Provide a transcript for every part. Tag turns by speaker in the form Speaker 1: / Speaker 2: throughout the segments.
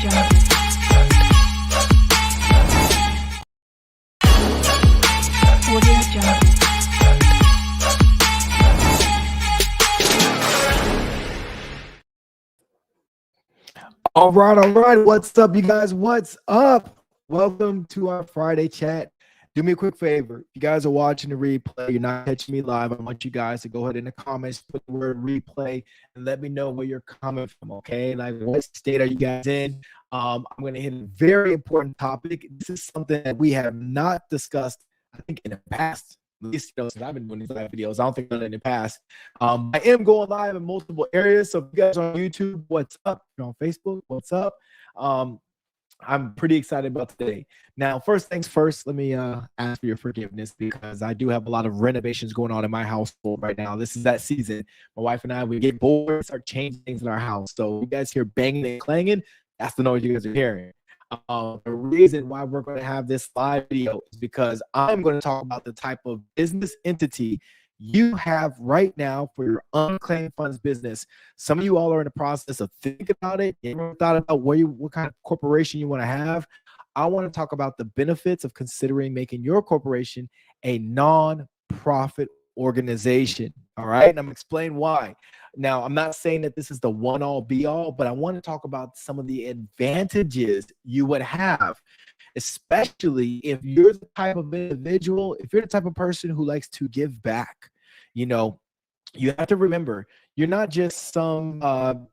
Speaker 1: All right. What's up, you guys? What's up? Welcome to our Friday chat. Do me a quick favor. If you guys are watching the replay, you're not catching me live, I want you guys to go ahead in the comments, put the word replay, and let me know where you're coming from, okay? Like, what state are you guys in? I'm going to hit a very important topic. This is something that we have not discussed, I think, in the past. At least, since I've been doing these live videos, I don't think I've done it in the past. I am going live in multiple areas. So if you guys are on YouTube, what's up? If you're on Facebook, what's up? I'm pretty excited about today. Now, first things first, let me ask for your forgiveness because I do have a lot of renovations going on in my household right now. This is that season. My wife and I, we get bored, start changing things in our house. So you guys hear banging and clanging, that's the noise you guys are hearing. The reason why we're going to have this live video is because I'm going to talk about the type of business entity you have right now for your unclaimed funds business. Some of you all are in the process of thinking about it. You ever thought about what kind of corporation you want to have? I want to talk about the benefits of considering making your corporation a non-profit organization. All right. And I'm explaining why. Now, I'm not saying that this is the one-all be-all, but I want to talk about some of the advantages you would have, especially if you're the type of individual, if you're the type of person who likes to give back. You know, you have to remember, you're not just some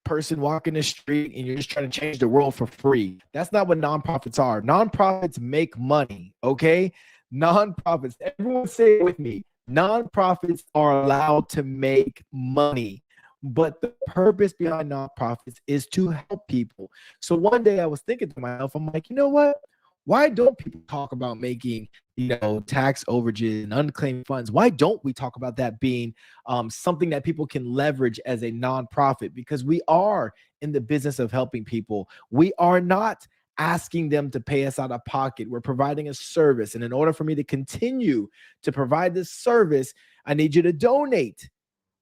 Speaker 1: person walking the street and you're just trying to change the world for free. That's not what nonprofits are. Nonprofits make money, okay? Nonprofits, everyone say it with me. Nonprofits are allowed to make money, but the purpose behind nonprofits is to help people. So one day I was thinking to myself, I'm like, you know what? Why don't people talk about making, tax overages and unclaimed funds? Why don't we talk about that being something that people can leverage as a nonprofit? Because we are in the business of helping people. We are not asking them to pay us out of pocket. We're providing a service. And in order for me to continue to provide this service, I need you to donate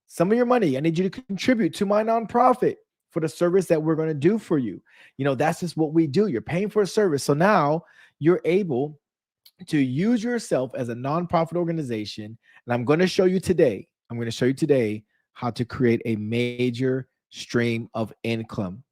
Speaker 1: some of your money. I need you to contribute to my nonprofit for the service that we're going to do for you. That's just what we do. You're paying for a service. So now you're able to use yourself as a nonprofit organization. And I'm going to show you today how to create a major stream of income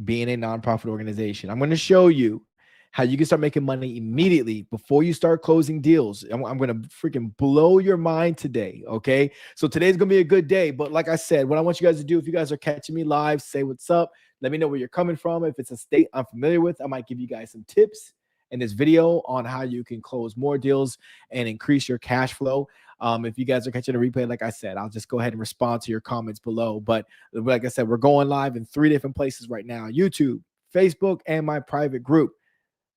Speaker 1: being a nonprofit organization. I'm going to show you how you can start making money immediately before you start closing deals. I'm going to freaking blow your mind today, okay? So today's going to be a good day. But like I said, what I want you guys to do, if you guys are catching me live, say what's up. Let me know where you're coming from. If it's a state I'm familiar with, I might give you guys some tips in this video on how you can close more deals and increase your cash flow. If you guys are catching a replay, like I said, I'll just go ahead and respond to your comments below. But like I said, we're going live in 3 different places right now: YouTube, Facebook, and my private group.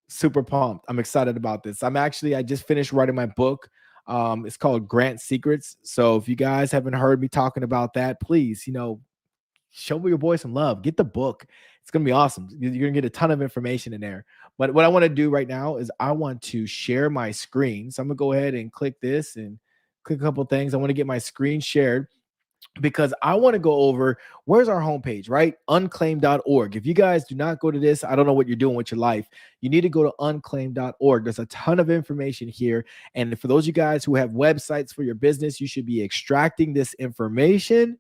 Speaker 1: Super pumped. I'm excited about this. I just finished writing my book. It's called Grant Secrets. So if you guys haven't heard me talking about that, please, show your boy some love. Get the book. It's going to be awesome. You're going to get a ton of information in there. But what I want to do right now is I want to share my screen. So I'm going to go ahead and click this and click a couple things. I want to get my screen shared because I want to go over where's our homepage, right? Unclaimed.org. If you guys do not go to this, I don't know what you're doing with your life. You need to go to unclaimed.org. There's a ton of information here. And for those of you guys who have websites for your business, you should be extracting this information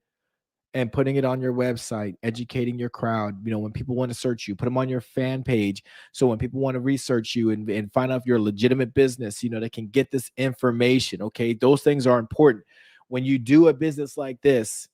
Speaker 1: and putting it on your website, educating your crowd. When people want to search you, put them on your fan page. So when people want to research you and find out if you're a legitimate business, they can get this information. Okay. Those things are important. When you do a business like this,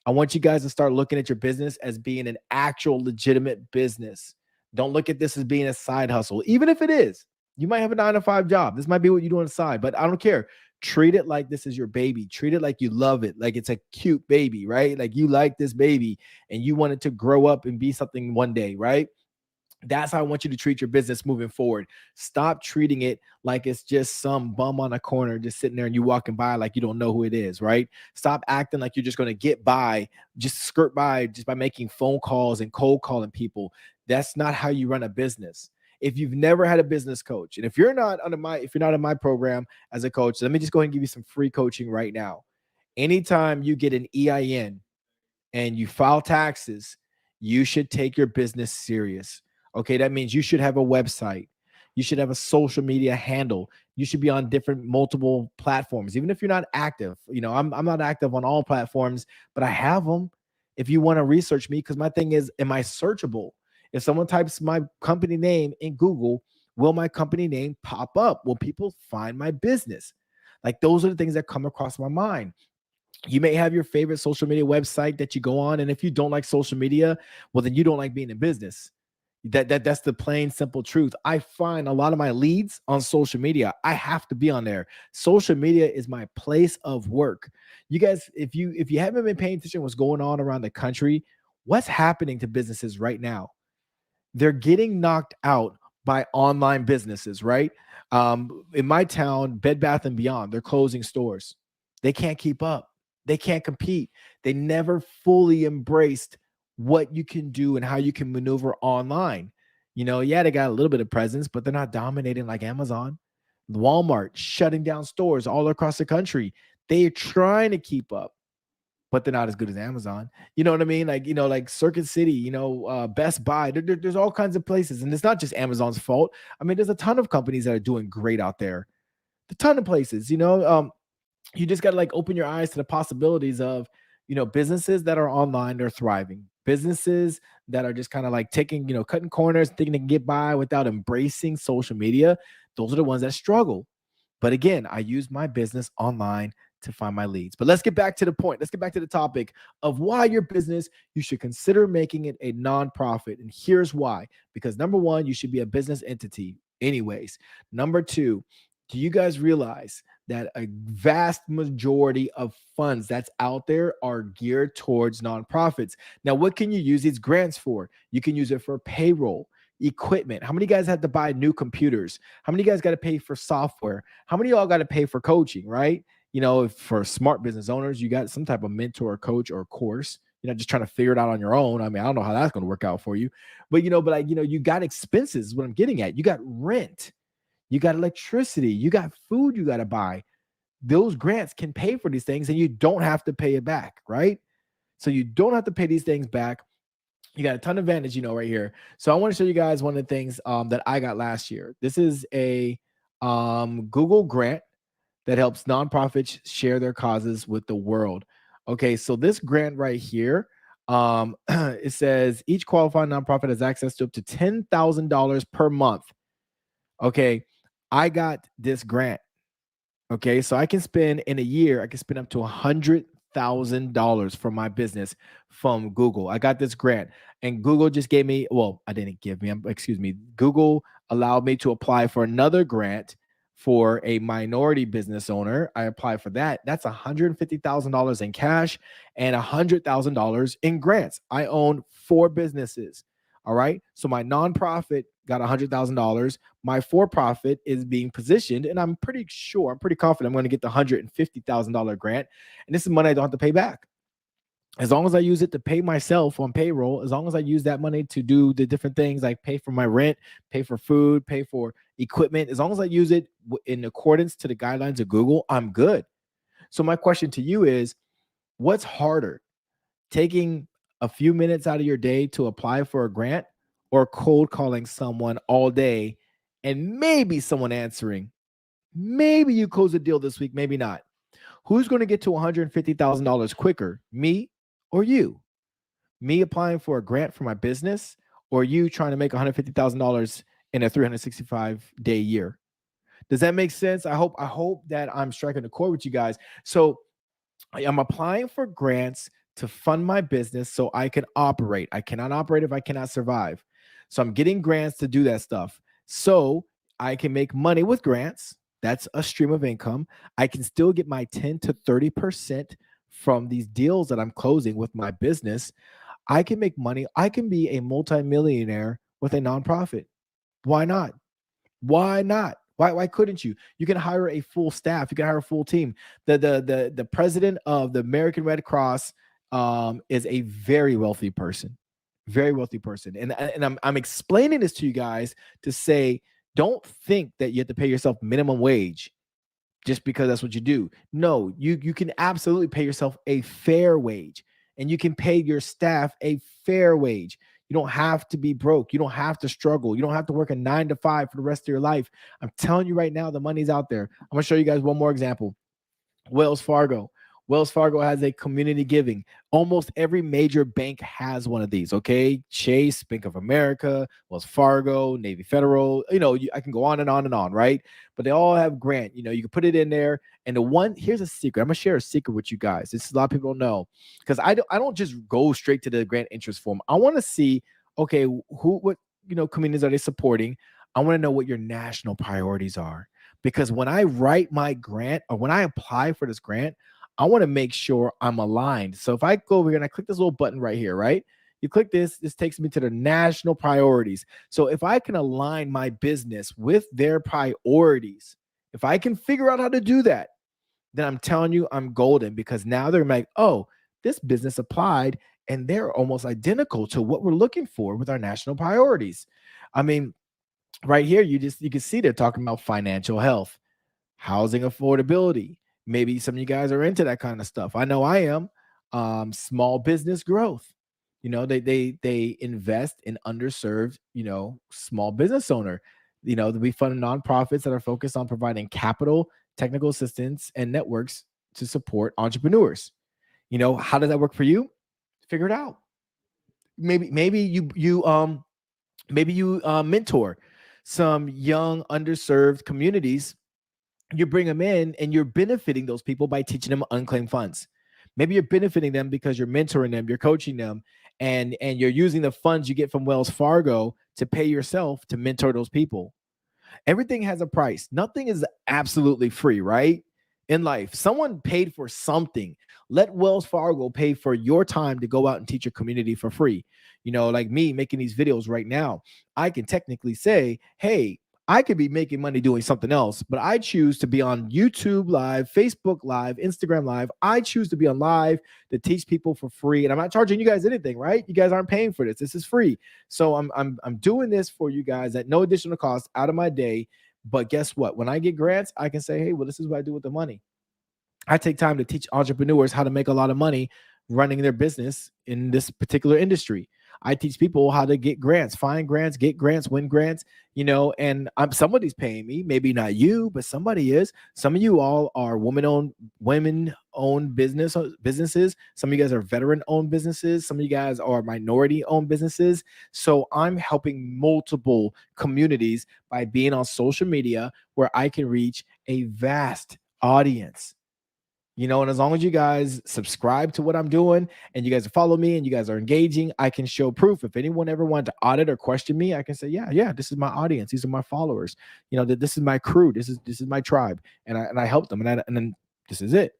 Speaker 1: I want you guys to start looking at your business as being an actual legitimate business. Don't look at this as being a side hustle. Even if it is, you might have a 9-to-5 job. This might be what you do on the side, but I don't care. Treat it like this is your baby. Treat it like you love it, like it's a cute baby, right? Like you like this baby and you want it to grow up and be something one day, right? That's how I want you to treat your business moving forward. Stop treating it like it's just some bum on a corner just sitting there and you walking by like you don't know who it is, right? Stop acting like you're just going to get by, just skirt by just by making phone calls and cold calling people. That's not how you run a business. If you've never had a business coach, and if you're not in my program as a coach, let me just go ahead and give you some free coaching right now. Anytime you get an EIN and you file taxes, you should take your business serious. Okay, that means you should have a website. You should have a social media handle. You should be on different multiple platforms, even if you're not active. I'm not active on all platforms, but I have them. If you want to research me, because my thing is, am I searchable? If someone types my company name in Google, will my company name pop up? Will people find my business? Like, those are the things that come across my mind. You may have your favorite social media website that you go on, and if you don't like social media, well, then you don't like being in business. That's the plain simple truth. I find a lot of my leads on social media. I have to be on there. Social media is my place of work. You guys, if you haven't been paying attention to what's going on around the country, what's happening to businesses right now? They're getting knocked out by online businesses, right? In my town, Bed Bath and Beyond, they're closing stores. They can't keep up. They can't compete. They never fully embraced what you can do and how you can maneuver online. Yeah, they got a little bit of presence, but they're not dominating like Amazon. Walmart shutting down stores all across the country. They're trying to keep up, but they're not as good as Amazon. You know what I mean? Like Circuit City, Best Buy. There's all kinds of places, and it's not just Amazon's fault. I mean, there's a ton of companies that are doing great out there. A ton of places. You just got to like open your eyes to the possibilities of, businesses that are online, they're thriving. Businesses that are just kind of like taking, cutting corners, thinking they can get by without embracing social media. Those are the ones that struggle. But again, I use my business online to find my leads. But let's get back to the point. Let's get back to the topic of why your business, you should consider making it a nonprofit. And here's why. Because number one, you should be a business entity anyways. Number two, do you guys realize that a vast majority of funds that's out there are geared towards nonprofits? Now, what can you use these grants for? You can use it for payroll, equipment. How many guys had to buy new computers? How many guys got to pay for software? How many of y'all got to pay for coaching, right? For smart business owners, you got some type of mentor, coach, or course. You're not just trying to figure it out on your own. I mean, I don't know how that's going to work out for you, but you got expenses is what I'm getting at. You got rent, you got electricity, you got food you got to buy. Those grants can pay for these things and you don't have to pay it back, right? So you don't have to pay these things back. You got a ton of advantage, right here. So I want to show you guys one of the things that I got last year. This is a Google grant that helps nonprofits share their causes with the world. Okay, so this grant right here, it says each qualifying nonprofit has access to up to $10,000 per month. Okay, I got this grant. Okay, so I can spend in a year, I can spend up to $100,000 for my business from Google. I got this grant, and Google just gave me, well, I didn't give me, excuse me, Google allowed me to apply for another grant for a minority business owner. I applied for that. That's $150,000 in cash and $100,000 in grants. I own 4 businesses. All right. So my nonprofit got $100,000. My for-profit is being positioned, and I'm pretty confident I'm going to get the $150,000 grant. And this is money I don't have to pay back. As long as I use it to pay myself on payroll, as long as I use that money to do the different things like pay for my rent, pay for food, pay for equipment, as long as I use it in accordance to the guidelines of Google, I'm good. So my question to you is, what's harder? Taking a few minutes out of your day to apply for a grant, or cold calling someone all day and maybe someone answering? Maybe you close a deal this week, maybe not. Who's going to get to $150,000 quicker, me or you? Me applying for a grant for my business, or you trying to make $150,000 in a 365-day year? Does that make sense? I hope that I'm striking a chord with you guys. So I'm applying for grants to fund my business so I can operate. I cannot operate if I cannot survive. So I'm getting grants to do that stuff. So I can make money with grants. That's a stream of income. I can still get my 10 to 30% from these deals that I'm closing with my business. I can make money. I can be a multimillionaire with a nonprofit. Why not? Why not? Why couldn't you? You can hire a full staff. You can hire a full team. The president of the American Red Cross is a very wealthy person, very wealthy person. And I'm explaining this to you guys to say, don't think that you have to pay yourself minimum wage just because that's what you do. No, you can absolutely pay yourself a fair wage, and you can pay your staff a fair wage. You don't have to be broke. You don't have to struggle. You don't have to work a 9 to 5 for the rest of your life. I'm telling you right now, the money's out there. I'm going to show you guys one more example. Wells Fargo. Wells Fargo has a community giving. Almost every major bank has one of these. Okay, Chase, Bank of America, Wells Fargo, Navy Federal. I can go on and on and on, right? But they all have grant. You can put it in there. And here's a secret. I'm gonna share a secret with you guys. This is a lot of people don't know, because I don't just go straight to the grant interest form. I want to see, okay, what communities are they supporting? I want to know what your national priorities are. Because when I write my grant, or when I apply for this grant, I want to make sure I'm aligned. So if I go over here and I click this little button right here, right? You click this takes me to the national priorities. So if I can align my business with their priorities, if I can figure out how to do that, then I'm telling you, I'm golden, because now they're like, oh, this business applied and they're almost identical to what we're looking for with our national priorities. I mean, right here, you can see they're talking about financial health, housing affordability. Maybe some of you guys are into that kind of stuff. I know I am. Small business growth. They invest in underserved, small business owner. We fund nonprofits that are focused on providing capital, technical assistance, and networks to support entrepreneurs. How does that work for you? Figure it out. Maybe you mentor some young underserved communities. You bring them in and you're benefiting those people by teaching them unclaimed funds. Maybe you're benefiting them because you're mentoring them, you're coaching them, and you're using the funds you get from Wells Fargo to pay yourself to mentor those people. Everything has a price. Nothing is absolutely free, right? In life, someone paid for something. Let Wells Fargo pay for your time to go out and teach your community for free. Like me making these videos right now, I can technically say, hey, I could be making money doing something else, but I choose to be on YouTube Live, Facebook Live, Instagram Live. I choose to be on live to teach people for free, and I'm not charging you guys anything, right? You guys aren't paying for this. This is free. So I'm doing this for you guys at no additional cost out of my day. But guess what? When I get grants, I can say, hey, well, this is what I do with the money. I take time to teach entrepreneurs how to make a lot of money running their business in this particular industry. I teach people how to get grants, find grants, get grants, win grants, and somebody's paying me. Maybe not you, but somebody is. Some of you all are women-owned businesses. Some of you guys are veteran-owned businesses. Some of you guys are minority-owned businesses. So I'm helping multiple communities by being on social media, where I can reach a vast audience. And as long as you guys subscribe to what I'm doing and you guys follow me and you guys are engaging, I can show proof. If anyone ever wanted to audit or question me, I can say, yeah, this is my audience. These are my followers. That this is my crew. This is my tribe. And I help them. And then this is it.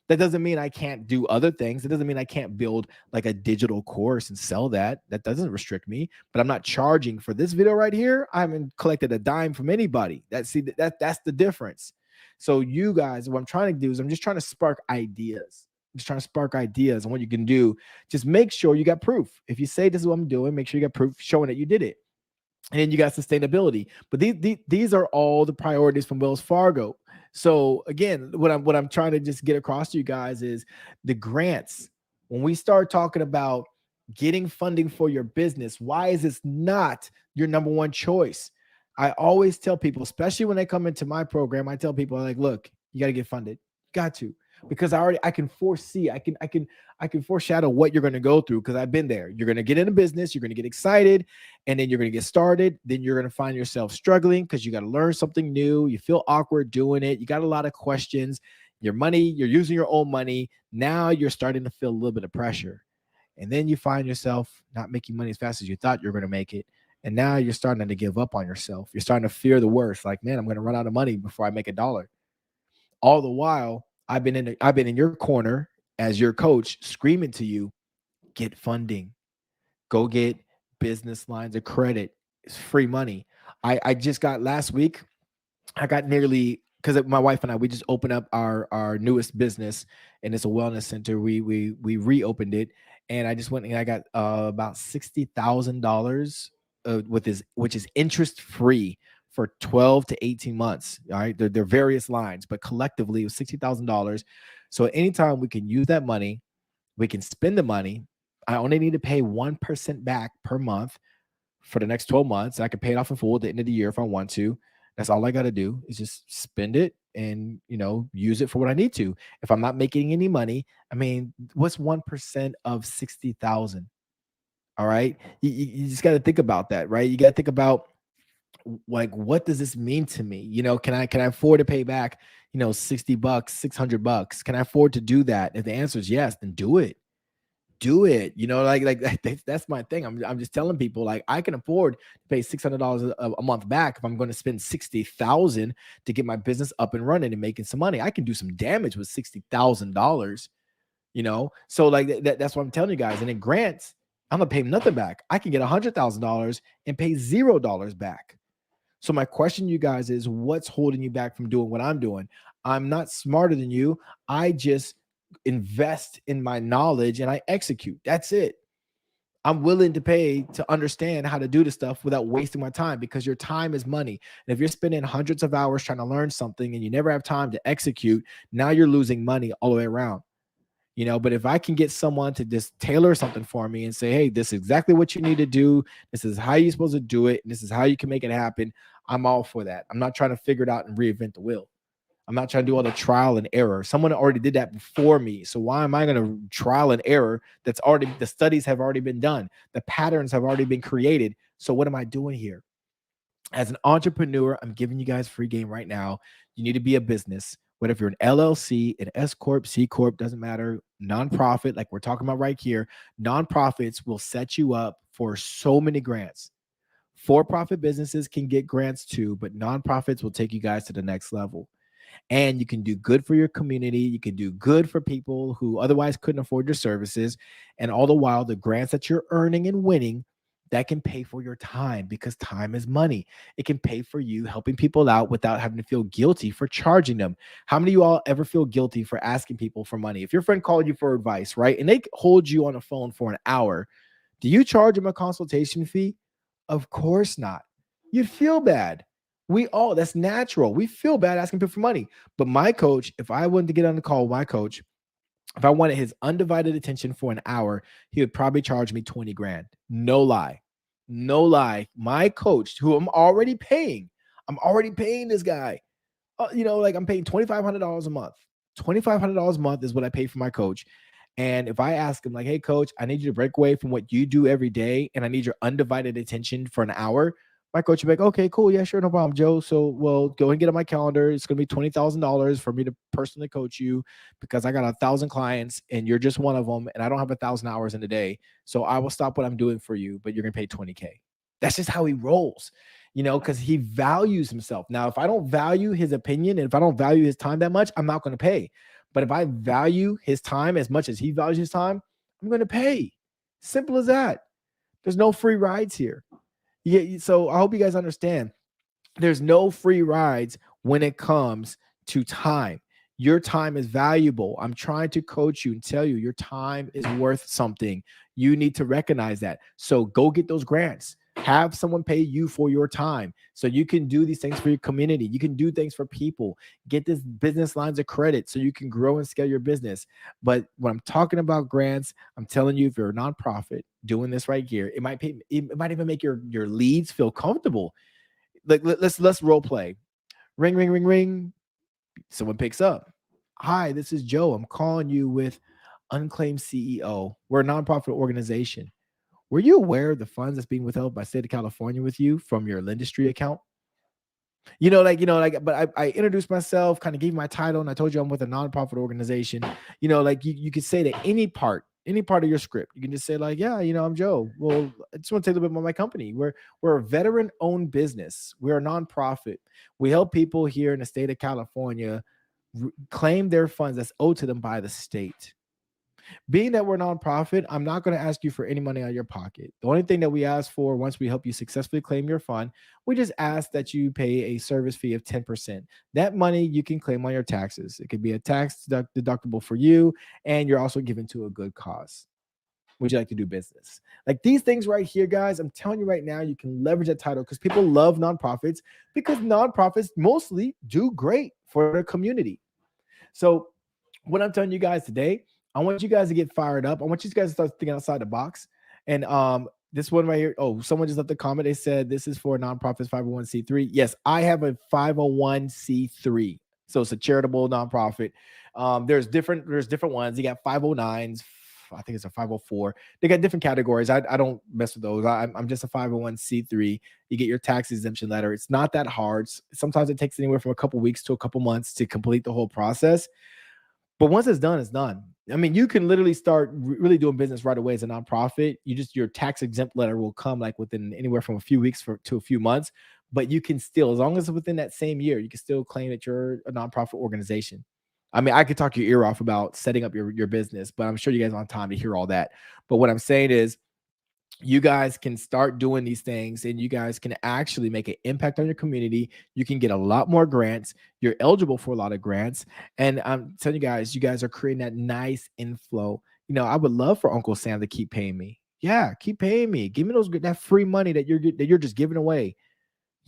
Speaker 1: That doesn't mean I can't do other things. It doesn't mean I can't build like a digital course and sell that. That doesn't restrict me. But I'm not charging for this video right here. I haven't collected a dime from anybody. That's the difference. So you guys, what I'm trying to do is I'm just trying to spark ideas. I'm just trying to spark ideas on what you can do. Just make sure you got proof. If you say this is what I'm doing, make sure you got proof showing that you did it. And then you got sustainability. But these are all the priorities from Wells Fargo. So again, what I'm trying to just get across to you guys is the grants. When we start talking about getting funding for your business, why is this not your number one choice? I always tell people, especially when they come into my program, I tell people, like, look, you got to get funded. You got to, because I can foresee, I can foreshadow what you're going to go through, because I've been there. You're going to get into business, you're going to get excited, and then you're going to get started. Then you're going to find yourself struggling because you got to learn something new. You feel awkward doing it. You got a lot of questions. Your money, you're using your own money. Now you're starting to feel a little bit of pressure. And then you find yourself not making money as fast as you thought you were going to make it. And now you're starting to give up on yourself. You're starting to fear the worst. Like, man, I'm going to run out of money before I make $1. All the while, I've been in your corner as your coach, screaming to you, get funding, go get business lines of credit. It's free money. I just got last week, I got nearly, because my wife and I, we just opened up our newest business, and it's a wellness center. We reopened it, and I just went and I got about $60,000 which is interest free for 12 to 18 months. All right, there are various lines, but collectively it was $60,000. So anytime we can use that money, we can spend the money. I only need to pay 1% back per month for the next 12 months. I can pay it off in full at the end of the year if I want to. That's all I got to do is just spend it and, use it for what I need to. If I'm not making any money, I mean, what's 1% of 60,000? All right. You just got to think about that, right? You got to think about, like, what does this mean to me? Can I afford to pay back, $60, $600? Can I afford to do that? If the answer is yes, then do it. Do it. That's my thing. I'm just telling people, like, I can afford to pay $600 a month back if I'm going to spend 60,000 to get my business up and running and making some money. I can do some damage with $60,000. So like that's what I'm telling you guys. And in grants, I'm gonna pay nothing back. I can get $100,000 and pay $0 back. So my question to you guys is, what's holding you back from doing what I'm doing? I'm not smarter than you. I just invest in my knowledge and I execute. That's it. I'm willing to pay to understand how to do the stuff without wasting my time, because your time is money. And if you're spending hundreds of hours trying to learn something and you never have time to execute, now you're losing money all the way around. But if I can get someone to just tailor something for me and say, hey, this is exactly what you need to do, this is how you're supposed to do it, and this is how you can make it happen, I'm all for that. I'm not trying to figure it out and reinvent the wheel. I'm not trying to do all the trial and error. Someone already did that before me. So why am I going to trial and error? The studies have already been done. The patterns have already been created. So what am I doing here? As an entrepreneur, I'm giving you guys free game right now. You need to be a business, whether if you're an LLC, an S Corp, C Corp, doesn't matter, nonprofit, like we're talking about right here. Nonprofits will set you up for so many grants. For-profit businesses can get grants too, but nonprofits will take you guys to the next level. And you can do good for your community. You can do good for people who otherwise couldn't afford your services. And all the while, the grants that you're earning and winning, that can pay for your time, because time is money. It can pay for you helping people out without having to feel guilty for charging them. How many of you all ever feel guilty for asking people for money? If your friend called you for advice, right, and they hold you on the phone for an hour, do you charge them a consultation fee? Of course not. You'd feel bad. That's natural. We feel bad asking people for money. But my coach, if I wanted to get on the call with my coach, if I wanted his undivided attention for an hour, he would probably charge me 20 grand. No lie. No lie. My coach, who I'm already paying this guy. I'm paying $2,500 a month. $2,500 a month is what I pay for my coach. And if I ask him, like, hey, coach, I need you to break away from what you do every day, and I need your undivided attention for an hour, my coach would be like, okay, cool. Yeah, sure. No problem, Joe. So, well, go and get on my calendar. It's going to be $20,000 for me to personally coach you, because I got 1,000 clients and you're just one of them. And I don't have 1,000 hours in a day. So I will stop what I'm doing for you, but you're going to pay 20K. That's just how he rolls, because he values himself. Now, if I don't value his opinion and if I don't value his time that much, I'm not going to pay. But if I value his time as much as he values his time, I'm going to pay. Simple as that. There's no free rides here. Yeah, so I hope you guys understand. There's no free rides when it comes to time. Your time is valuable. I'm trying to coach you and tell you your time is worth something. You need to recognize that. So go get those grants. Have someone pay you for your time so you can do these things for your community. You can do things for people. Get this business lines of credit so you can grow and scale your business. But when I'm talking about grants, I'm telling you, if you're a nonprofit doing this right here, it might even make your leads feel comfortable. Like, let's role play. Ring, ring, ring, ring. Someone picks up. Hi, this is Joe. I'm calling you with Unclaimed CEO. We're a nonprofit organization. Were you aware of the funds that's being withheld by the state of California with you from your Lendistry account? But I introduced myself, kind of gave my title, and I told you I'm with a nonprofit organization. You could say that any part of your script, you can just say like, yeah, I'm Joe. Well, I just want to tell you a little bit about my company. We're a veteran-owned business. We're a nonprofit. We help people here in the state of California claim their funds that's owed to them by the state. Being that we're a nonprofit, I'm not going to ask you for any money out of your pocket. The only thing that we ask for once we help you successfully claim your fund, we just ask that you pay a service fee of 10%. That money you can claim on your taxes. It could be a tax deductible for you, and you're also given to a good cause. Would you like to do business? Like these things right here, guys, I'm telling you right now, you can leverage that title because people love nonprofits, because nonprofits mostly do great for their community. So what I'm telling you guys today I want you guys to get fired up. I want you guys to start thinking outside the box. And this one right here. Oh, someone just left a comment. They said this is for nonprofits 501c3. Yes, I have a 501c3. So it's a charitable nonprofit. There's different ones. You got 509s. I think it's a 504. They got different categories. I don't mess with those. I'm just a 501c3. You get your tax exemption letter. It's not that hard. Sometimes it takes anywhere from a couple weeks to a couple months to complete the whole process. But once it's done, it's done. I mean, you can literally start really doing business right away as a nonprofit. Your tax exempt letter will come like within anywhere from a few weeks to a few months. But you can still, as long as it's within that same year, you can still claim that you're a nonprofit organization. I mean, I could talk your ear off about setting up your business, but I'm sure you guys don't have time to hear all that. But what I'm saying is, you guys can start doing these things and you guys can actually make an impact on your community. You can get a lot more grants. You're eligible for a lot of grants. And I'm telling you guys are creating that nice inflow. I would love for Uncle Sam to keep paying me. Yeah, keep paying me. Give me that free money that you're just giving away.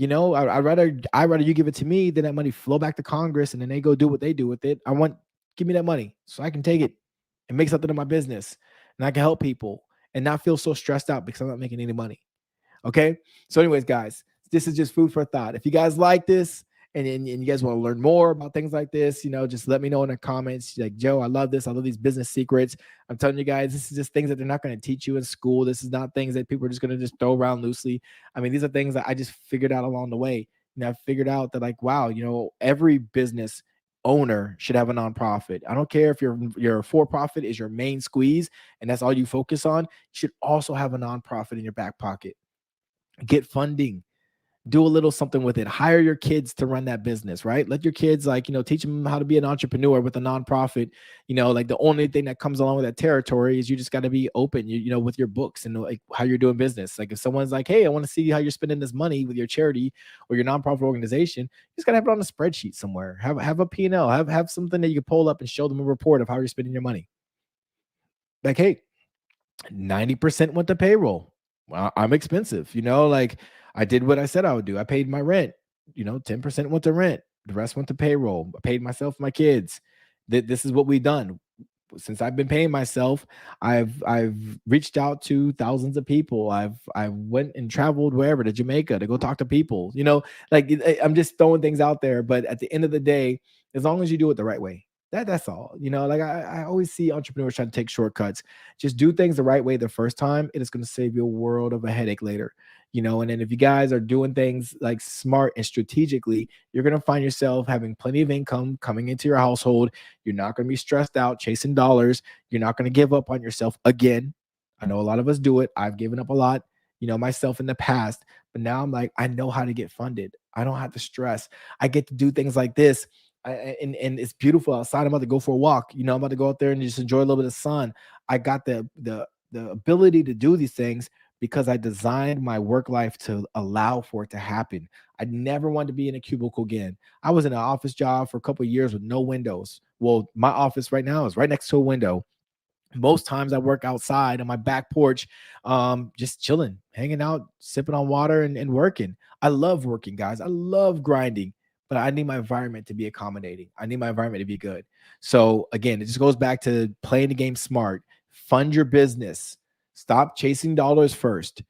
Speaker 1: I'd rather you give it to me than that money flow back to Congress and then they go do what they do with it. Give me that money so I can take it and make something of my business and I can help people and not feel so stressed out because I'm not making any money. Okay. So, anyways, guys, this is just food for thought. If you guys like this and you guys want to learn more about things like this, just let me know in the comments. Like, Joe, I love this. I love these business secrets. I'm telling you guys, this is just things that they're not going to teach you in school. This is not things that people are just going to just throw around loosely. I mean, these are things that I just figured out along the way. I figured out that like, wow, every business owner should have a nonprofit. I don't care if your for-profit is your main squeeze and that's all you focus on. You should also have a nonprofit in your back pocket. Get funding, do a little something with it. Hire your kids to run that business, right? Let your kids teach them how to be an entrepreneur with a nonprofit. Like the only thing that comes along with that territory is you just got to be open, with your books and like how you're doing business. Like if someone's like, hey, I want to see how you're spending this money with your charity or your nonprofit organization, you just got to have it on a spreadsheet somewhere. Have a P&L, have something that you can pull up and show them a report of how you're spending your money. Like, hey, 90% went to payroll. Well, I'm expensive, like I did what I said I would do. I paid my rent, 10% went to rent. The rest went to payroll. I paid myself, my kids. This is what we've done. Since I've been paying myself, I've reached out to thousands of people. I went and traveled wherever to Jamaica to go talk to people. I'm just throwing things out there. But at the end of the day, as long as you do it the right way, that's all. Like I always see entrepreneurs trying to take shortcuts. Just do things the right way the first time, and it's going to save you a world of a headache later. And then if you guys are doing things like smart and strategically, you're going to find yourself having plenty of income coming into your household. You're not going to be stressed out chasing dollars. You're not going to give up on yourself again. I know a lot of us do it. I've given up a lot, myself in the past, but now I'm like, I know how to get funded. I don't have to stress. I get to do things like this. And it's beautiful outside. I'm about to go for a walk. I'm about to go out there and just enjoy a little bit of sun. I got the ability to do these things because I designed my work life to allow for it to happen. I never wanted to be in a cubicle again. I was in an office job for a couple of years with no windows. Well, my office right now is right next to a window. Most times I work outside on my back porch, just chilling, hanging out, sipping on water and working. I love working, guys. I love grinding, but I need my environment to be accommodating. I need my environment to be good. So again, it just goes back to playing the game smart. Fund your business. Stop chasing dollars first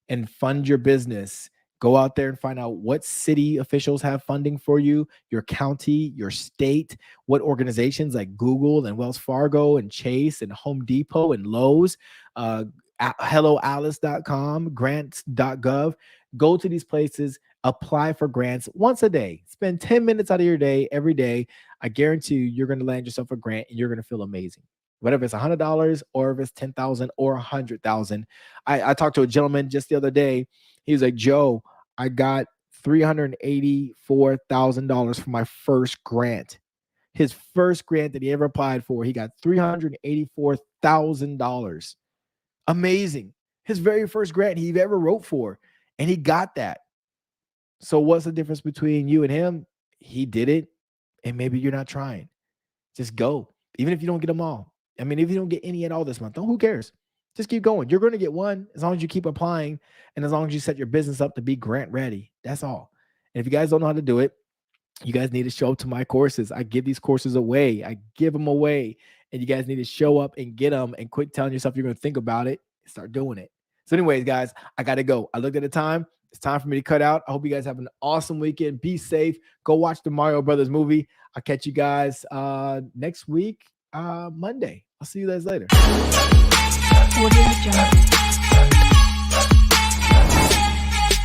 Speaker 1: and fund your business. Go out there and find out what city officials have funding for you, your county, your state, what organizations like Google and Wells Fargo and Chase and Home Depot and Lowe's, helloalice.com, grants.gov. Go to these places, apply for grants once a day. Spend 10 minutes out of your day every day. I guarantee you're going to land yourself a grant and you're going to feel amazing. Whether it's $100 or if it's 10,000 or 100,000. I talked to a gentleman just the other day. He was like, Joe, I got $384,000 for my first grant. His first grant that he ever applied for, he got $384,000. Amazing. His very first grant he ever wrote for, and he got that. So what's the difference between you and him? He did it, and maybe you're not trying. Just go. Even if you don't get them all. I mean, if you don't get any at all this month, who cares? Just keep going. You're going to get one as long as you keep applying and as long as you set your business up to be grant ready. That's all. And if you guys don't know how to do it, you guys need to show up to my courses. I give these courses away. I give them away. and you guys need to show up and get them and quit telling yourself you're going to think about it and start doing it. So anyways, guys, I got to go. I looked at the time. It's time for me to cut out. I hope you guys have an awesome weekend. Be safe. Go watch the Mario Brothers movie. I'll catch you guys next week, Monday. I'll see you guys later.